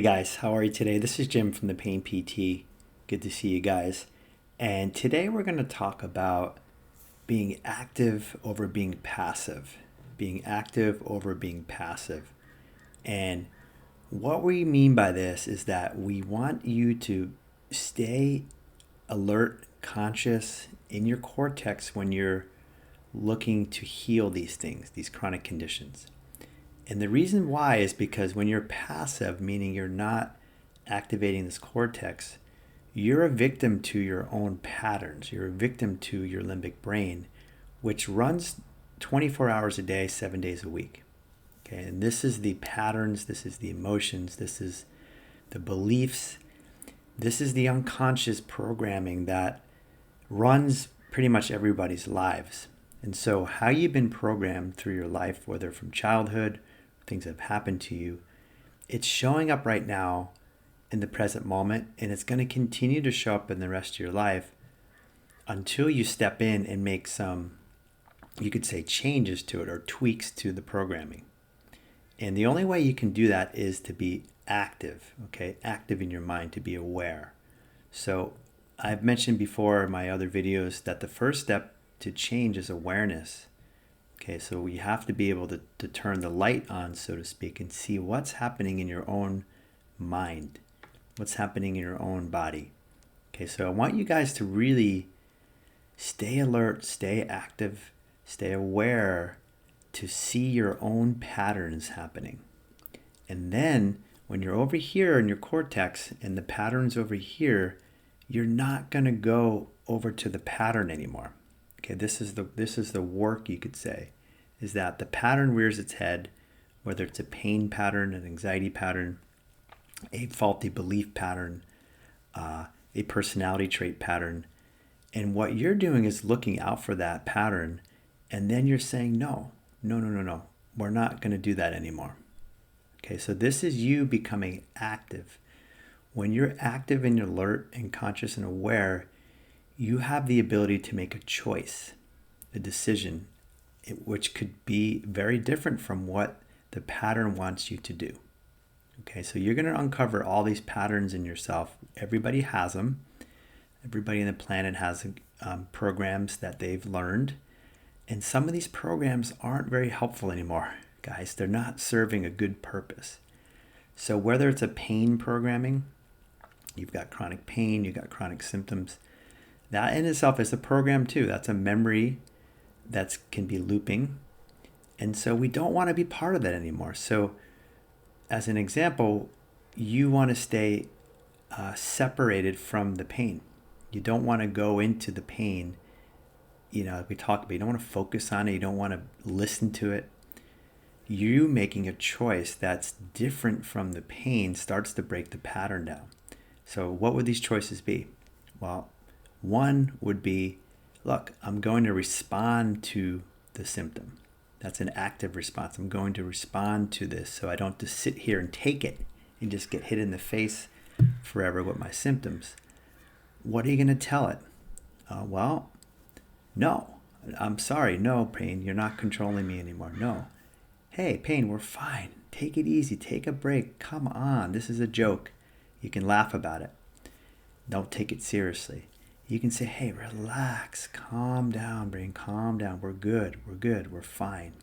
Hey guys, how are you today? This is Jim from the Pain PT. Good to see you guys. And today we're going to talk about being active over being passive. Being active over being passive. And what we mean by this is that we want you to stay alert, conscious in your cortex when you're looking to heal these things, these chronic conditions. And the reason why is because when you're passive, meaning you're not activating this cortex, you're a victim to your own patterns. You're a victim to your limbic brain, which runs 24 hours a day, 7 days a week. Okay, and this is the patterns, this is the emotions, this is the beliefs, this is the unconscious programming that runs pretty much everybody's lives. And so, how you've been programmed through your life, whether from childhood, things that have happened to you, it's showing up right now in the present moment, and it's going to continue to show up in the rest of your life until you step in and make some, you could say, changes to it or tweaks to the programming. And the only way you can do that is to be active, okay? Active in your mind, to be aware. So I've mentioned before in my other videos that the first step to change is awareness. Okay, so we have to be able to turn the light on, so to speak, and see what's happening in your own mind, what's happening in your own body. Okay, so I want you guys to really stay alert, stay active, stay aware to see your own patterns happening. And then when you're over here in your cortex and the pattern's over here, you're not going to go over to the pattern anymore. Okay, this is the work, you could say, is that the pattern rears its head, whether it's a pain pattern, an anxiety pattern, a faulty belief pattern, a personality trait pattern. And what you're doing is looking out for that pattern, and then you're saying, no, we're not going to do that anymore. Okay, so this is you becoming active. When you're active and you're alert and conscious and aware, you have the ability to make a choice, a decision, which could be very different from what the pattern wants you to do. Okay, so you're going to uncover all these patterns in yourself. Everybody has them. Everybody on the planet has programs that they've learned. And some of these programs aren't very helpful anymore, guys. They're not serving a good purpose. So whether it's a pain programming, you've got chronic pain, you've got chronic symptoms, that in itself is a program too. That's a memory that can be looping. And so we don't want to be part of that anymore. So as an example, you want to stay separated from the pain. You don't want to go into the pain. Like we talked about, you don't want to focus on it. You don't want to listen to it. You making a choice that's different from the pain starts to break the pattern down. So what would these choices be? Well, one would be, look, I'm going to respond to the symptom. That's an active response. I'm going to respond to this so I don't just sit here and take it and just get hit in the face forever with my symptoms. What are you going to tell it? Well, no. I'm sorry. No, pain. You're not controlling me anymore. No. Hey, pain, we're fine. Take it easy. Take a break. Come on. This is a joke. You can laugh about it. Don't take it seriously. You can say, hey, relax, calm down, brain, calm down. We're good, we're fine.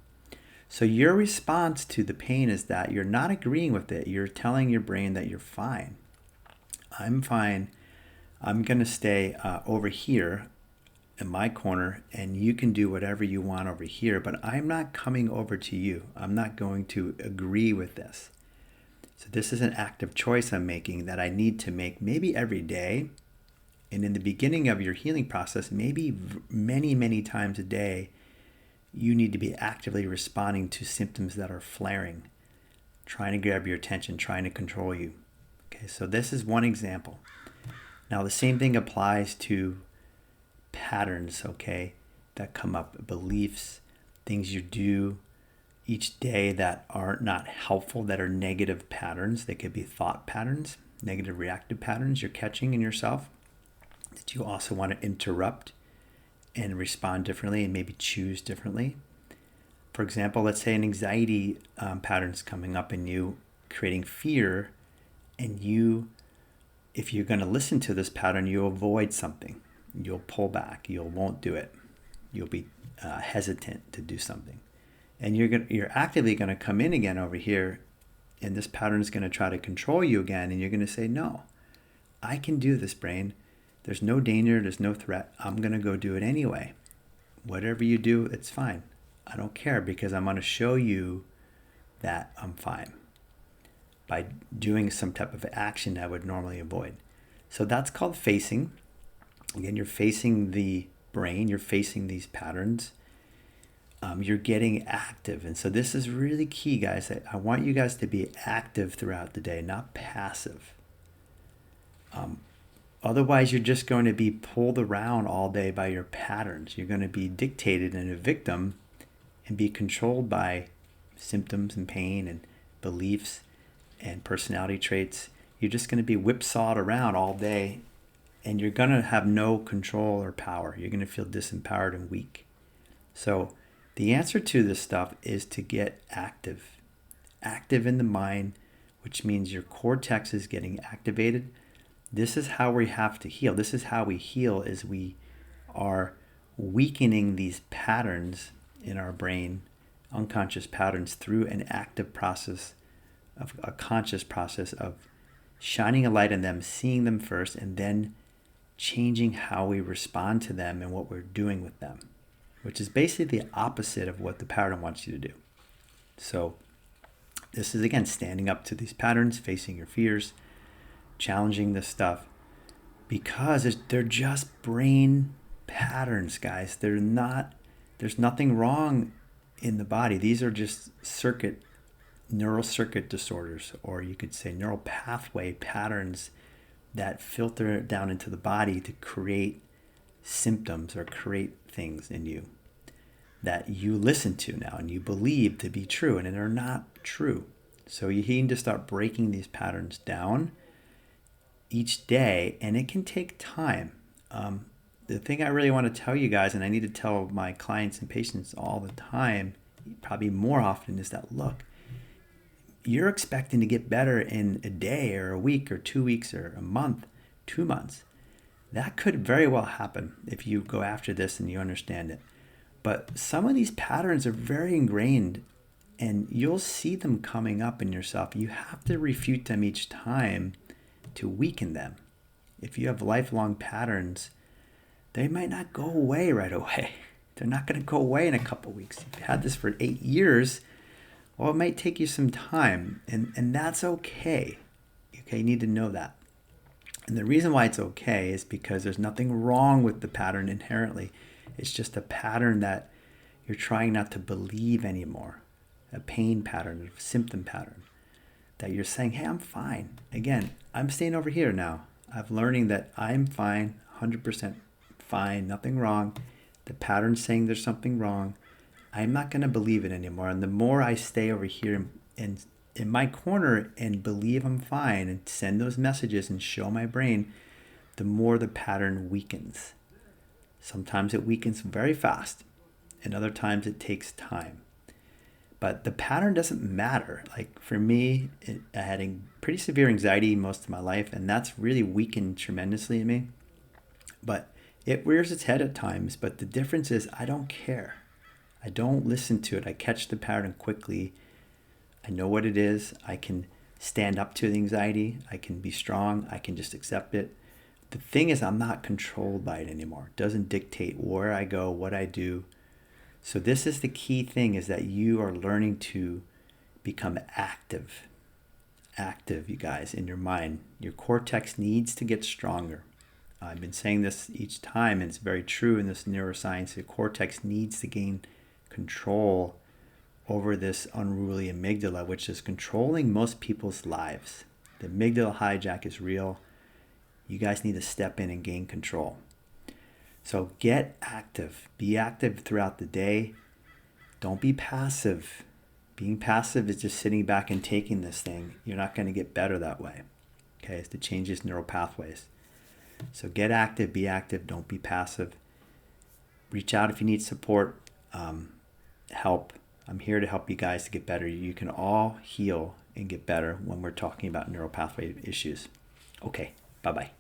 So your response to the pain is that you're not agreeing with it. You're telling your brain that you're fine. I'm fine. I'm going to stay over here in my corner, and you can do whatever you want over here, but I'm not coming over to you. I'm not going to agree with this. So this is an active choice I'm making that I need to make maybe every day. And in the beginning of your healing process, maybe many, many times a day, you need to be actively responding to symptoms that are flaring, trying to grab your attention, trying to control you. Okay, so this is one example. Now, the same thing applies to patterns, okay, that come up, beliefs, things you do each day that are not helpful, that are negative patterns. They could be thought patterns, negative reactive patterns you're catching in yourself that you also want to interrupt and respond differently and maybe choose differently. For example, let's say an anxiety pattern's coming up in you, creating fear And if you're going to listen to this pattern, you'll avoid something. You'll pull back. You won't do it. You'll be hesitant to do something. And you're actively going to come in again over here, and this pattern is going to try to control you again, and you're going to say, no, I can do this, brain. There's no danger. There's no threat. I'm going to go do it anyway. Whatever you do, it's fine. I don't care, because I'm going to show you that I'm fine by doing some type of action I would normally avoid. So that's called facing. Again, you're facing the brain. You're facing these patterns. You're getting active. And so this is really key, guys. I want you guys to be active throughout the day, not passive. Otherwise, you're just going to be pulled around all day by your patterns. You're going to be dictated and a victim and be controlled by symptoms and pain and beliefs and personality traits. You're just going to be whipsawed around all day, and you're going to have no control or power. You're going to feel disempowered and weak. So the answer to this stuff is to get active. Active in the mind, which means your cortex is getting activated. This is how we have to heal. This is how we heal, is we are weakening these patterns in our brain, unconscious patterns, through an active process, of a conscious process of shining a light on them, seeing them first, and then changing how we respond to them and what we're doing with them, which is basically the opposite of what the pattern wants you to do. So this is, again, standing up to these patterns, facing your fears, challenging this stuff, because they're just brain patterns, guys. There's nothing wrong in the body. These are just neural circuit disorders, or you could say neural pathway patterns that filter down into the body to create symptoms or create things in you that you listen to now and you believe to be true, and they're not true. So you need to start breaking these patterns down each day, and it can take time. The thing I really want to tell you guys, and I need to tell my clients and patients all the time, probably more often, is that, look, you're expecting to get better in a day or a week or 2 weeks or a month, 2 months. That could very well happen if you go after this and you understand it. But some of these patterns are very ingrained, and you'll see them coming up in yourself. You have to refute them each time to weaken them. If you have lifelong patterns, they might not go away right away. They're not going to go away in a couple of weeks. If you had this for 8 years, well, it might take you some time, and that's okay. Okay, you need to know that. And the reason why it's okay is because there's nothing wrong with the pattern inherently. It's just a pattern that you're trying not to believe anymore. A pain pattern, a symptom pattern. That you're saying, hey, I'm fine. Again, I'm staying over here now. I'm learning that I'm fine, 100% fine, nothing wrong. The pattern's saying there's something wrong. I'm not going to believe it anymore. And the more I stay over here in my corner and believe I'm fine and send those messages and show my brain, the more the pattern weakens. Sometimes it weakens very fast, and other times it takes time. But the pattern doesn't matter. Like for me, I had pretty severe anxiety most of my life, and that's really weakened tremendously in me. But it rears its head at times, but the difference is I don't care. I don't listen to it. I catch the pattern quickly. I know what it is. I can stand up to the anxiety. I can be strong. I can just accept it. The thing is, I'm not controlled by it anymore. It doesn't dictate where I go, what I do. So this is the key thing, is that you are learning to become active. Active, you guys, in your mind. Your cortex needs to get stronger. I've been saying this each time, and it's very true in this neuroscience. The cortex needs to gain control over this unruly amygdala, which is controlling most people's lives. The amygdala hijack is real. You guys need to step in and gain control. So get active. Be active throughout the day. Don't be passive. Being passive is just sitting back and taking this thing. You're not going to get better that way. Okay, it's to change these neural pathways. So get active, be active, don't be passive. Reach out if you need support, help. I'm here to help you guys to get better. You can all heal and get better when we're talking about neural pathway issues. Okay, bye-bye.